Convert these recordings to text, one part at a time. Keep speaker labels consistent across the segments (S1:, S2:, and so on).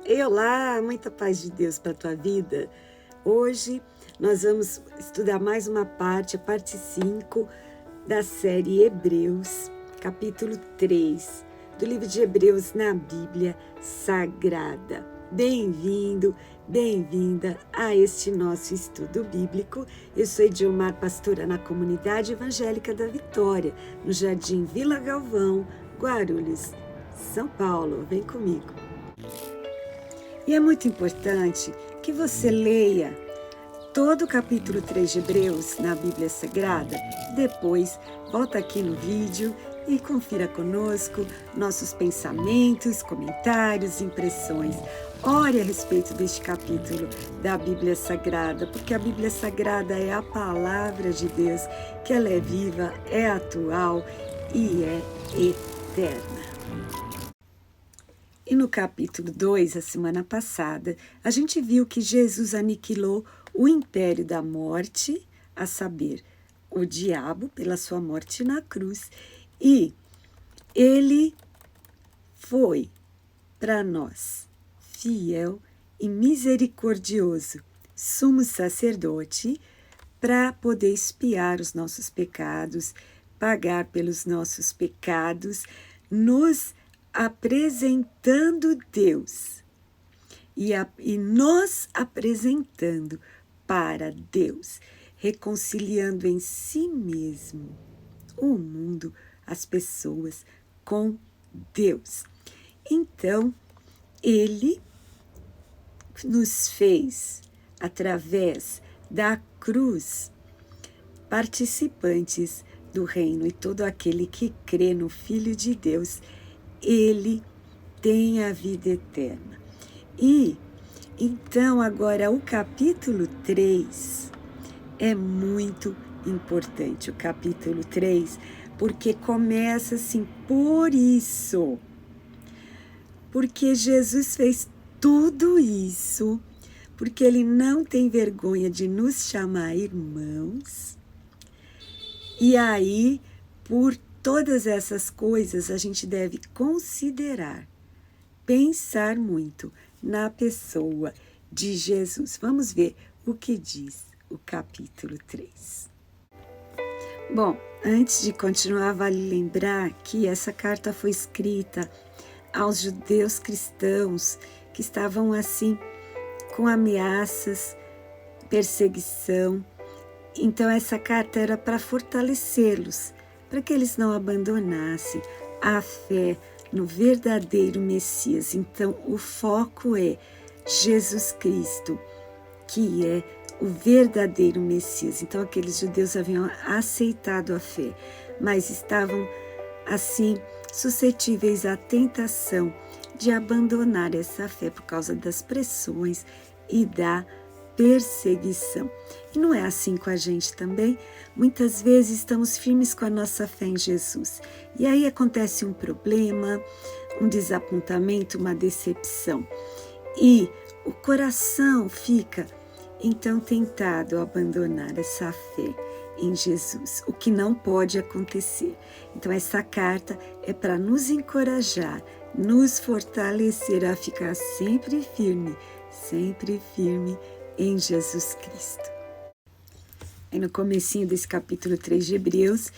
S1: E olá, muita paz de Deus para a tua vida. Hoje nós vamos estudar mais uma parte, a parte 5 da série Hebreus, capítulo 3, do livro de Hebreus na Bíblia Sagrada. Bem-vindo, bem-vinda a este nosso estudo bíblico. Eu sou Ediomar, pastora na Comunidade Evangélica da Vitória, no Jardim Vila Galvão, Guarulhos, São Paulo. Vem comigo. E é muito importante que você leia todo o capítulo 3 de Hebreus na Bíblia Sagrada. Depois, volta aqui no vídeo e confira conosco nossos pensamentos, comentários, impressões. Ore a respeito deste capítulo da Bíblia Sagrada, porque a Bíblia Sagrada é a palavra de Deus, que ela é viva, é atual e é eterna. E no capítulo 2, a semana passada, a gente viu que Jesus aniquilou o império da morte, a saber, o diabo, pela sua morte na cruz, e ele foi para nós fiel e misericordioso, sumo sacerdote, para poder expiar os nossos pecados, pagar pelos nossos pecados, nos apresentando Deus e nos apresentando para Deus, reconciliando em si mesmo o mundo, as pessoas com Deus. Então, ele nos fez, através da cruz, participantes do reino, e todo aquele que crê no Filho de Deus, ele tem a vida eterna. E então agora o capítulo 3 é muito importante, o capítulo 3, porque começa assim, por isso, porque Jesus fez tudo isso, porque ele não tem vergonha de nos chamar irmãos, e aí, por todas essas coisas, a gente deve considerar, pensar muito na pessoa de Jesus. Vamos ver o que diz o capítulo 3. Bom, antes de continuar, vale lembrar que essa carta foi escrita aos judeus cristãos que estavam assim com ameaças, perseguição. Então essa carta era para fortalecê-los, para que eles não abandonassem a fé no verdadeiro Messias. Então o foco é Jesus Cristo, que é o verdadeiro Messias. Então aqueles judeus haviam aceitado a fé, mas estavam assim suscetíveis à tentação de abandonar essa fé por causa das pressões e da perseguição. E não é assim com a gente também? Muitas vezes estamos firmes com a nossa fé em Jesus. E aí acontece um problema, um desapontamento, uma decepção. E o coração fica, então, tentado a abandonar essa fé em Jesus, o que não pode acontecer. Então, essa carta é para nos encorajar, nos fortalecer a ficar sempre firme em Jesus Cristo. Aí no comecinho desse capítulo 3 de Hebreus,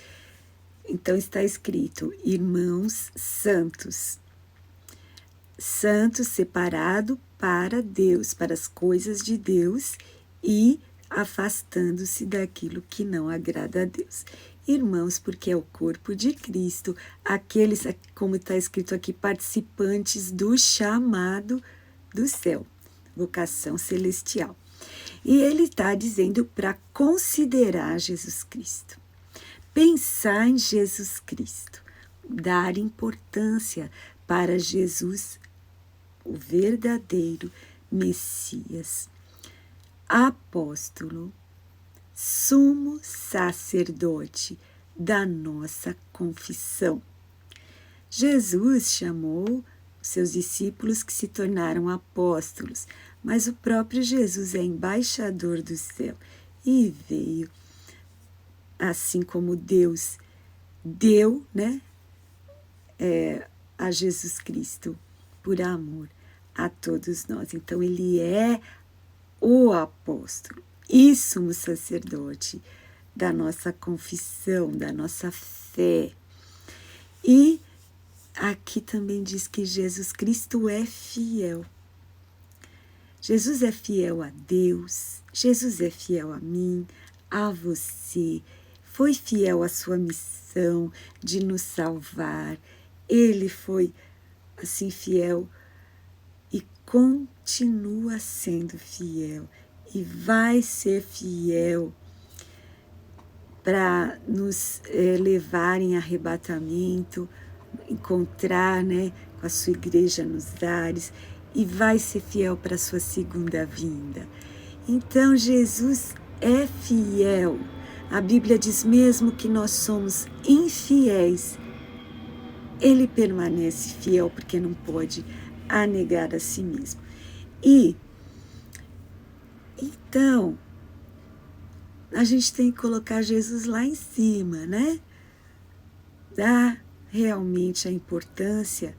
S1: então está escrito, irmãos santos, santos separado para Deus, para as coisas de Deus e afastando-se daquilo que não agrada a Deus. Irmãos, porque é o corpo de Cristo, aqueles, como está escrito aqui, participantes do chamado do céu, vocação celestial. E ele está dizendo para considerar Jesus Cristo, pensar em Jesus Cristo, dar importância para Jesus, o verdadeiro Messias, apóstolo, sumo sacerdote da nossa confissão. Jesus chamou os seus discípulos que se tornaram apóstolos, mas o próprio Jesus é embaixador do céu e veio, assim como Deus deu, a Jesus Cristo por amor a todos nós. Então, ele é o apóstolo e sumo sacerdote da nossa confissão, da nossa fé. E aqui também diz que Jesus Cristo é fiel. Jesus é fiel a Deus, Jesus é fiel a mim, a você, foi fiel à sua missão de nos salvar. Ele foi assim fiel e continua sendo fiel e vai ser fiel para nos levar em arrebatamento, encontrar, né, com a sua igreja nos ares, e vai ser fiel para a sua segunda vinda. Então, Jesus é fiel. A Bíblia diz mesmo que nós somos infiéis, ele permanece fiel porque não pode negar a si mesmo. E, então, a gente tem que colocar Jesus lá em cima, né? Dar realmente a importância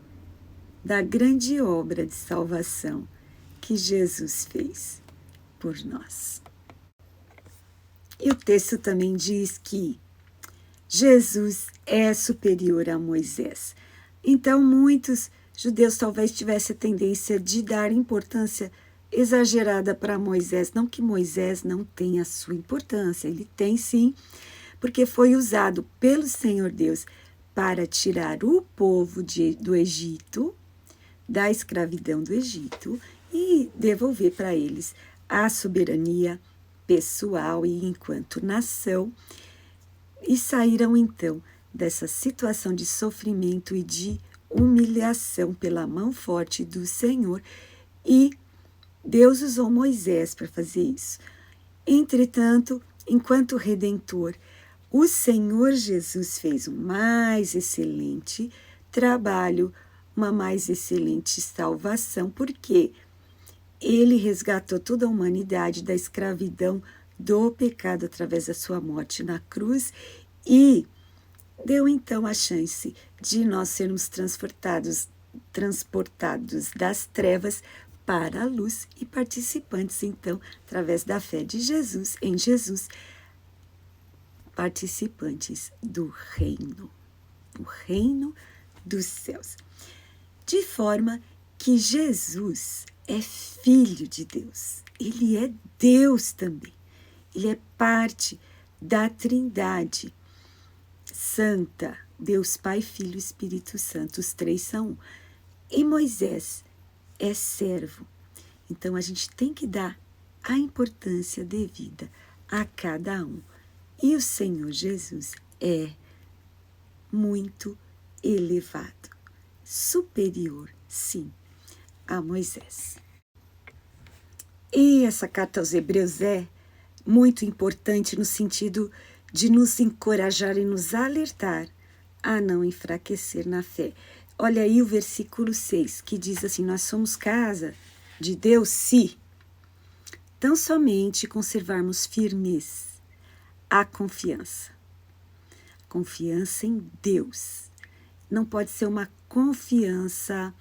S1: da grande obra de salvação que Jesus fez por nós. E o texto também diz que Jesus é superior a Moisés. Então, muitos judeus talvez tivessem a tendência de dar importância exagerada para Moisés. Não que Moisés não tenha sua importância, ele tem sim, porque foi usado pelo Senhor Deus para tirar o povo do Egito, da escravidão do Egito, e devolver para eles a soberania pessoal e enquanto nação, e saíram então dessa situação de sofrimento e de humilhação pela mão forte do Senhor, e Deus usou Moisés para fazer isso. Entretanto, enquanto Redentor, o Senhor Jesus fez um mais excelente trabalho, uma mais excelente salvação, porque ele resgatou toda a humanidade da escravidão do pecado através da sua morte na cruz e deu então a chance de nós sermos transportados das trevas para a luz e participantes então, através da fé de Jesus, em Jesus, participantes do reino, o reino dos céus. De forma que Jesus é filho de Deus, ele é Deus também, ele é parte da Trindade Santa, Deus Pai, Filho e Espírito Santo, os três são um. E Moisés é servo, então a gente tem que dar a importância devida a cada um. E o Senhor Jesus é muito elevado, superior, sim, a Moisés. E essa carta aos Hebreus é muito importante no sentido de nos encorajar e nos alertar a não enfraquecer na fé. Olha aí o versículo 6, que diz assim: nós somos casa de Deus se tão somente conservarmos firmes a confiança. Confiança em Deus. Não pode ser uma confiança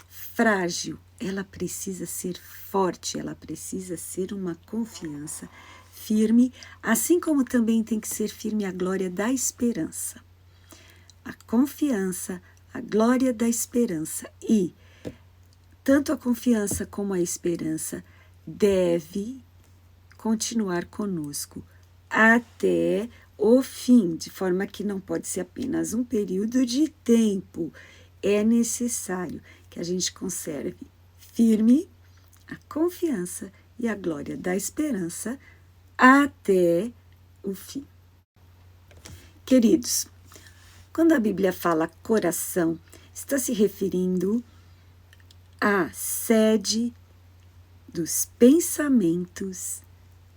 S1: frágil, ela precisa ser forte, ela precisa ser uma confiança firme, assim como também tem que ser firme a glória da esperança. A confiança, a glória da esperança, e tanto a confiança como a esperança deve continuar conosco até o fim, de forma que não pode ser apenas um período de tempo. É necessário que a gente conserve firme a confiança e a glória da esperança até o fim. Queridos, quando a Bíblia fala coração, está se referindo à sede dos pensamentos,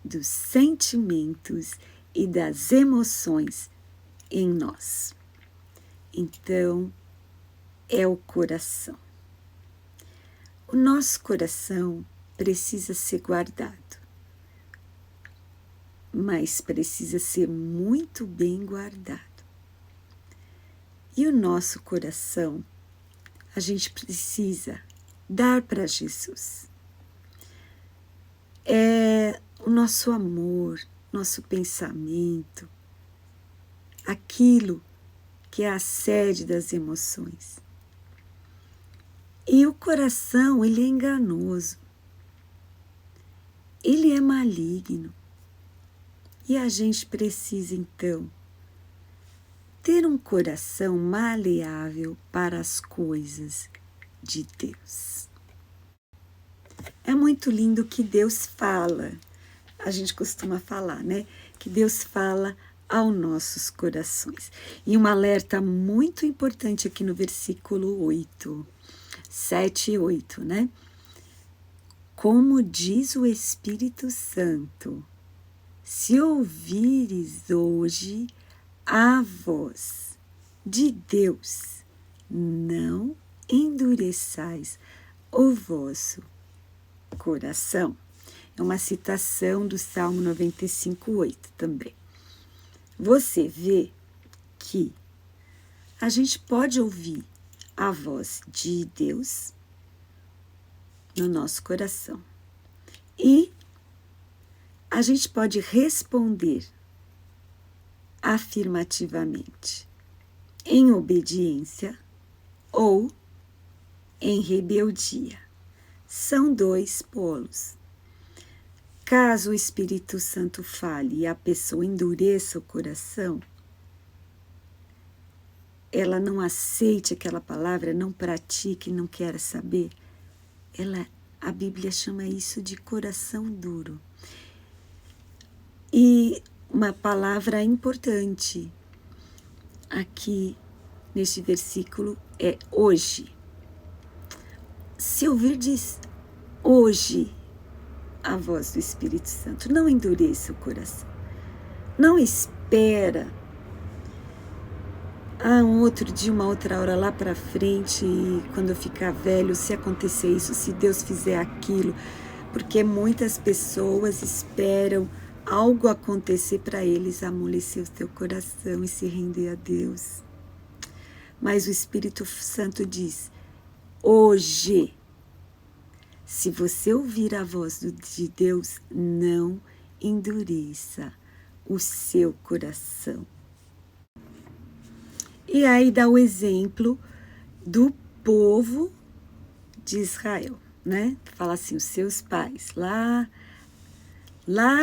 S1: dos sentimentos e das emoções em nós. Então, é o coração. O nosso coração precisa ser guardado, mas precisa ser muito bem guardado. E o nosso coração, a gente precisa dar para Jesus. É o nosso amor, nosso pensamento, aquilo que é a sede das emoções. E o coração, ele é enganoso, ele é maligno. E a gente precisa, então, ter um coração maleável para as coisas de Deus. É muito lindo que Deus fala. A gente costuma falar, né? Que Deus fala aos nossos corações. E um alerta muito importante aqui no versículo 8, 7 e 8, né? Como diz o Espírito Santo, se ouvires hoje a voz de Deus, não endureçais o vosso coração. É uma citação do Salmo 95:8 também. Você vê que a gente pode ouvir a voz de Deus no nosso coração e a gente pode responder afirmativamente em obediência ou em rebeldia. São dois polos. Caso o Espírito Santo fale e a pessoa endureça o coração, ela não aceite aquela palavra, não pratique, não quer saber, a Bíblia chama isso de coração duro. E uma palavra importante aqui neste versículo é hoje. Se ouvirdes hoje a voz do Espírito Santo, não endureça o coração. Não espera um outro dia, uma outra hora lá para frente, quando eu ficar velho, se acontecer isso, se Deus fizer aquilo, porque muitas pessoas esperam algo acontecer para eles amolecer o teu coração e se render a Deus. Mas o Espírito Santo diz, hoje, se você ouvir a voz de Deus, não endureça o seu coração. E aí dá o exemplo do povo de Israel, né? Fala assim, os seus pais, lá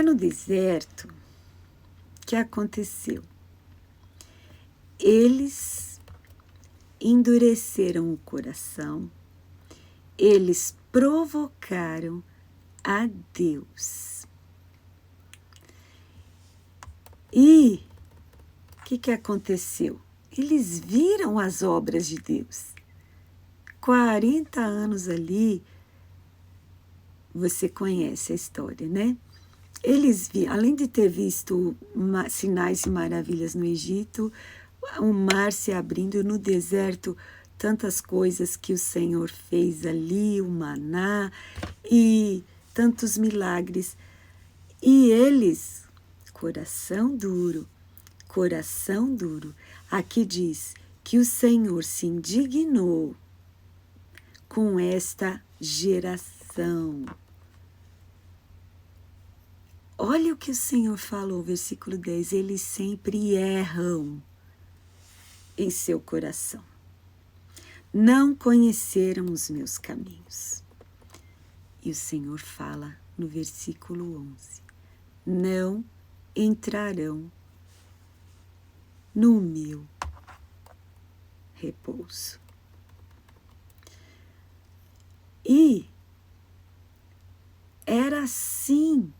S1: no deserto, o que aconteceu? Eles endureceram o coração, eles provocaram a Deus. E o que aconteceu? Eles viram as obras de Deus. 40 anos ali, você conhece a história, né? Eles viram, além de ter visto sinais e maravilhas no Egito, o mar se abrindo no deserto, tantas coisas que o Senhor fez ali, o maná e tantos milagres. E eles, coração duro, aqui diz que o Senhor se indignou com esta geração. Olha o que o Senhor falou, versículo 10, eles sempre erram em seu coração. Não conheceram os meus caminhos. E o Senhor fala no versículo 11, não entrarão no meu repouso. E era assim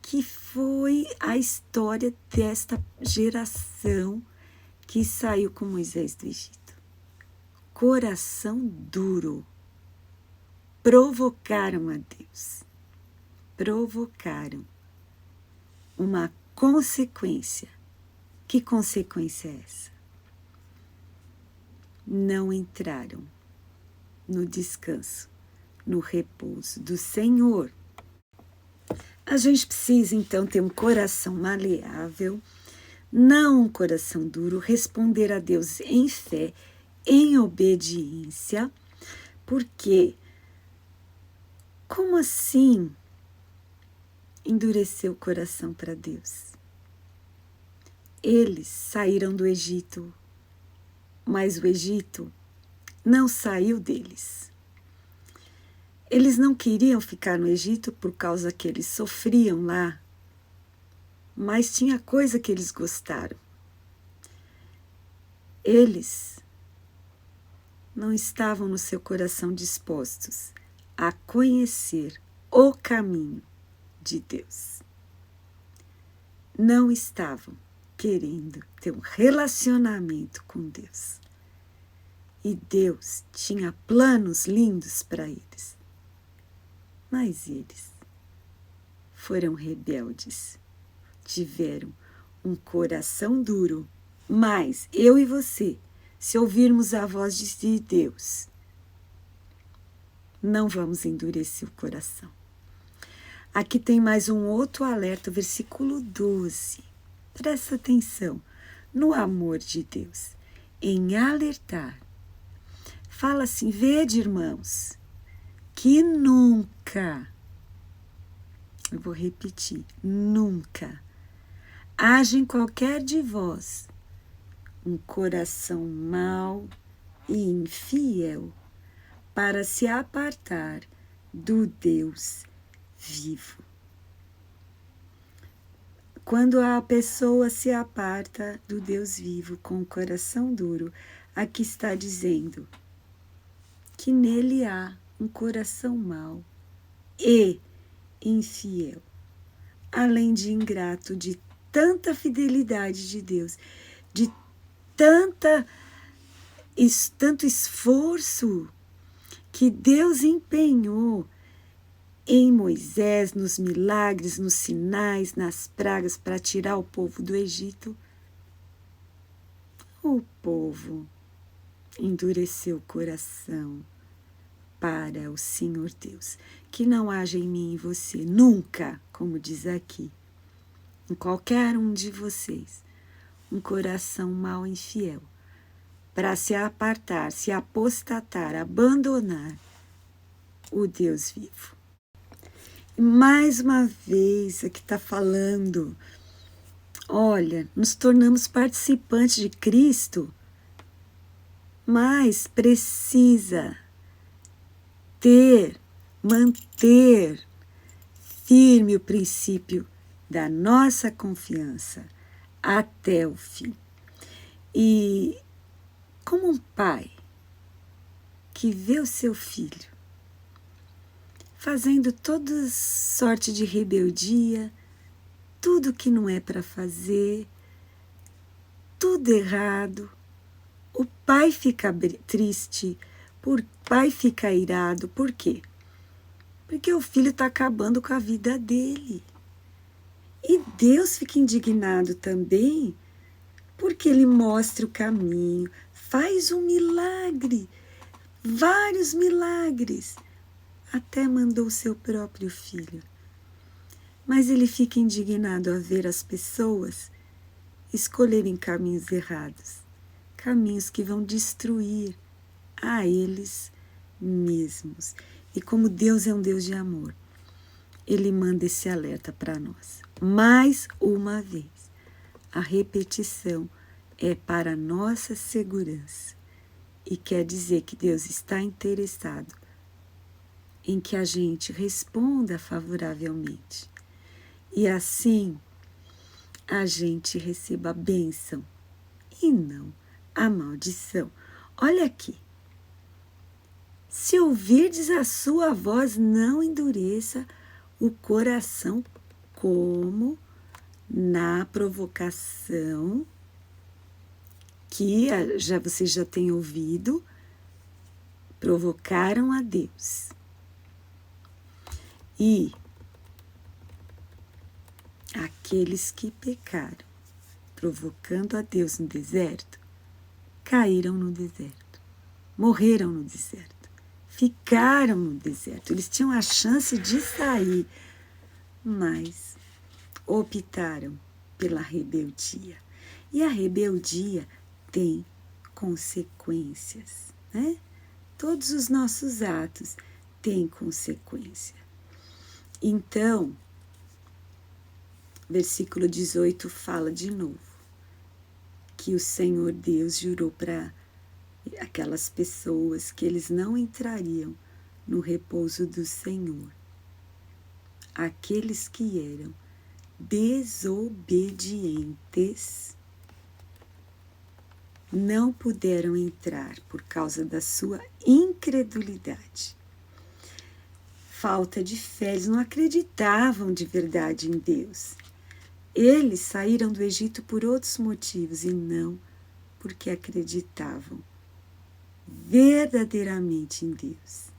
S1: que foi a história desta geração que saiu com Moisés do Egito. Coração duro. Provocaram a Deus. Provocaram uma consequência. Que consequência é essa? Não entraram no descanso, no repouso do Senhor. A gente precisa, então, ter um coração maleável, não um coração duro, responder a Deus em fé, em obediência, Por quê? Como assim endureceu o coração para Deus? Eles saíram do Egito, mas o Egito não saiu deles. Eles não queriam ficar no Egito por causa que eles sofriam lá, mas tinha coisa que eles gostaram. Eles não estavam no seu coração dispostos a conhecer o caminho de Deus. Não estavam querendo ter um relacionamento com Deus. E Deus tinha planos lindos para eles. Mas eles foram rebeldes, tiveram um coração duro. Mas eu e você, se ouvirmos a voz de Deus, não vamos endurecer o coração. Aqui tem mais um outro alerta, versículo 12. Presta atenção no amor de Deus, em alertar. Fala assim: vede, irmãos, que nunca, eu vou repetir, nunca haja em qualquer de vós um coração mau e infiel para se apartar do Deus vivo. Quando a pessoa se aparta do Deus vivo com o coração duro, aqui está dizendo que nele há um coração mau e infiel, além de ingrato, de tanta fidelidade de Deus, de tanto esforço que Deus empenhou em Moisés, nos milagres, nos sinais, nas pragas para tirar o povo do Egito. O povo endureceu o coração para o Senhor Deus. Que não haja em mim e em você, nunca, como diz aqui, em qualquer um de vocês, um coração mau e infiel, para se apartar, se apostatar, abandonar o Deus vivo. E mais uma vez, aqui está falando, olha, nos tornamos participantes de Cristo, mas precisa manter firme o princípio da nossa confiança até o fim. E como um pai que vê o seu filho fazendo toda sorte de rebeldia, tudo que não é para fazer, tudo errado, o pai fica triste, o pai fica irado. Por quê? Porque o filho está acabando com a vida dele. E Deus fica indignado também, porque ele mostra o caminho, faz um milagre, vários milagres, até mandou o seu próprio filho. Mas ele fica indignado a ver as pessoas escolherem caminhos errados, caminhos que vão destruir a eles mesmos. E como Deus é um Deus de amor, ele manda esse alerta para nós. Mais uma vez, a repetição é para nossa segurança e quer dizer que Deus está interessado em que a gente responda favoravelmente e assim a gente receba a bênção e não a maldição. Olha aqui. Se ouvirdes a sua voz, não endureça o coração, como na provocação que vocês já têm ouvido, provocaram a Deus. E aqueles que pecaram, provocando a Deus no deserto, caíram no deserto, morreram no deserto, ficaram no deserto. Eles tinham a chance de sair, mas optaram pela rebeldia. E a rebeldia tem consequências, né? Todos os nossos atos têm consequência. Então, versículo 18 fala de novo que o Senhor Deus jurou para aquelas pessoas que eles não entrariam no repouso do Senhor. Aqueles que eram desobedientes não puderam entrar por causa da sua incredulidade. Falta de fé, eles não acreditavam de verdade em Deus. Eles saíram do Egito por outros motivos e não porque acreditavam verdadeiramente em Deus.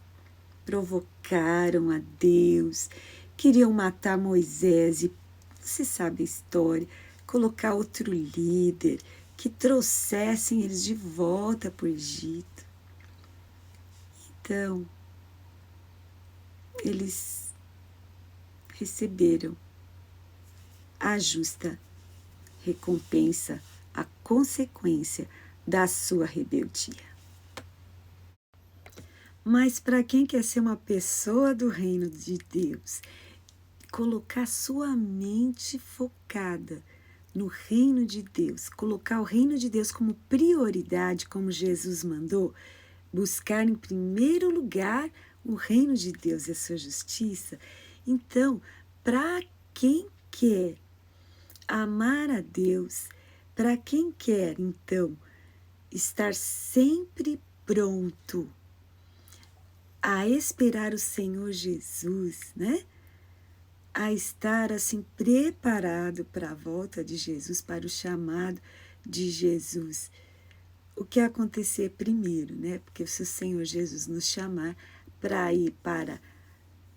S1: Provocaram a Deus, queriam matar Moisés e, você sabe a história, colocar outro líder que trouxessem eles de volta para o Egito. Então, eles receberam a justa recompensa, a consequência da sua rebeldia. Mas para quem quer ser uma pessoa do reino de Deus, colocar sua mente focada no reino de Deus, colocar o reino de Deus como prioridade, como Jesus mandou, buscar em primeiro lugar o reino de Deus e a sua justiça. Então, para quem quer amar a Deus, para quem quer, então, estar sempre pronto a esperar o Senhor Jesus, né? A estar assim preparado para a volta de Jesus, para o chamado de Jesus. O que acontecer primeiro, né? Porque se o Senhor Jesus nos chamar para ir para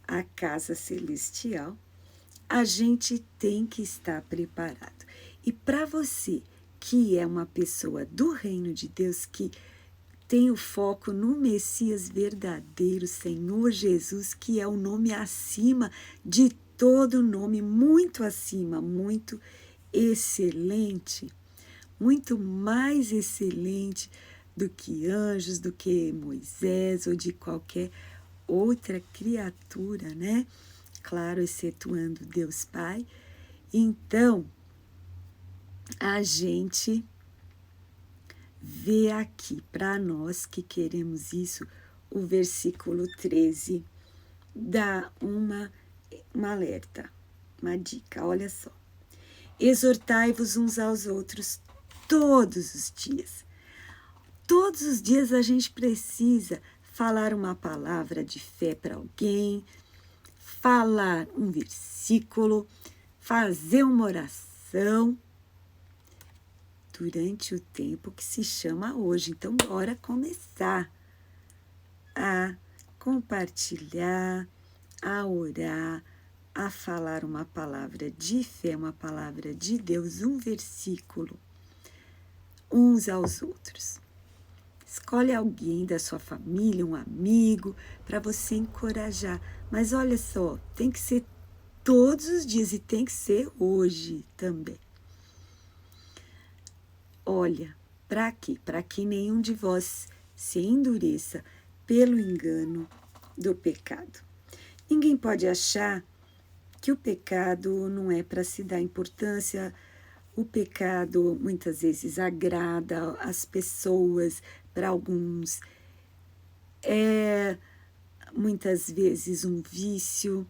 S1: a casa celestial, a gente tem que estar preparado. E para você que é uma pessoa do reino de Deus, que tem o foco no Messias verdadeiro, Senhor Jesus, que é o nome acima de todo nome, muito acima, muito excelente, muito mais excelente do que anjos, do que Moisés ou de qualquer outra criatura, né? Claro, excetuando Deus Pai. Então, a gente vê aqui, para nós que queremos isso, o versículo 13 dá um alerta, uma dica, olha só. Exortai-vos uns aos outros todos os dias. Todos os dias a gente precisa falar uma palavra de fé para alguém, falar um versículo, fazer uma oração durante o tempo que se chama hoje. Então, bora começar a compartilhar, a orar, a falar uma palavra de fé, uma palavra de Deus, um versículo, uns aos outros. Escolhe alguém da sua família, um amigo, para você encorajar. Mas olha só, tem que ser todos os dias e tem que ser hoje também. Olha, para quê? Para que nenhum de vós se endureça pelo engano do pecado. Ninguém pode achar que o pecado não é para se dar importância. O pecado muitas vezes agrada as pessoas, para alguns é muitas vezes um vício,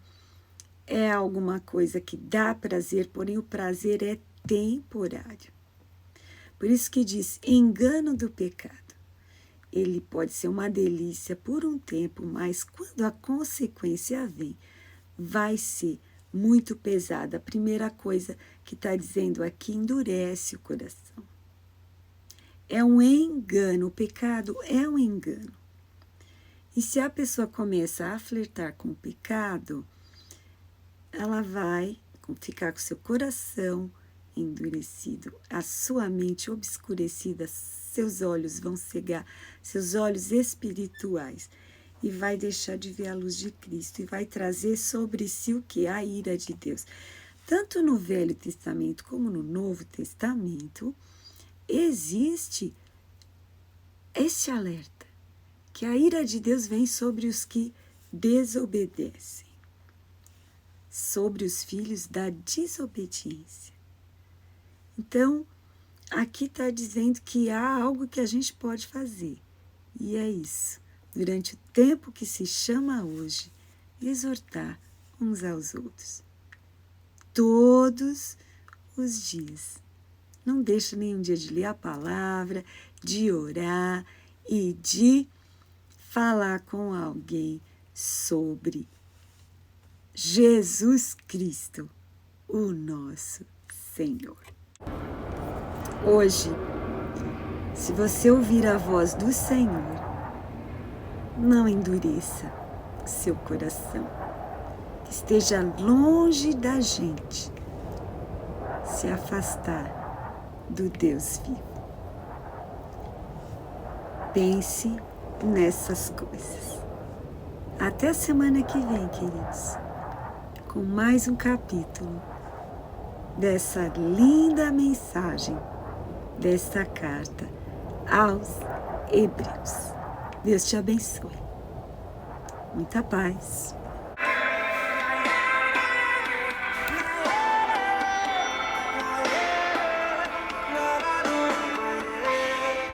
S1: é alguma coisa que dá prazer, porém o prazer é temporário. Por isso que diz, engano do pecado. Ele pode ser uma delícia por um tempo, mas quando a consequência vem, vai ser muito pesada. A primeira coisa que está dizendo aqui, endurece o coração. É um engano, o pecado é um engano. E se a pessoa começa a flertar com o pecado, ela vai ficar com seu coração endurecido, a sua mente obscurecida, seus olhos vão cegar, seus olhos espirituais, e vai deixar de ver a luz de Cristo e vai trazer sobre si o que? A ira de Deus. Tanto no Velho Testamento como no Novo Testamento, existe esse alerta que a ira de Deus vem sobre os que desobedecem, sobre os filhos da desobediência. Então, aqui está dizendo que há algo que a gente pode fazer, e é isso, durante o tempo que se chama hoje, exortar uns aos outros. Todos os dias. Não deixa nenhum dia de ler a palavra, de orar e de falar com alguém sobre Jesus Cristo, o nosso Senhor. Hoje, se você ouvir a voz do Senhor, não endureça seu coração, que esteja longe da gente, se afastar do Deus vivo. Pense nessas coisas. Até a semana que vem, queridos, com mais um capítulo dessa linda mensagem, desta carta aos Hebreus. Deus te abençoe. Muita paz.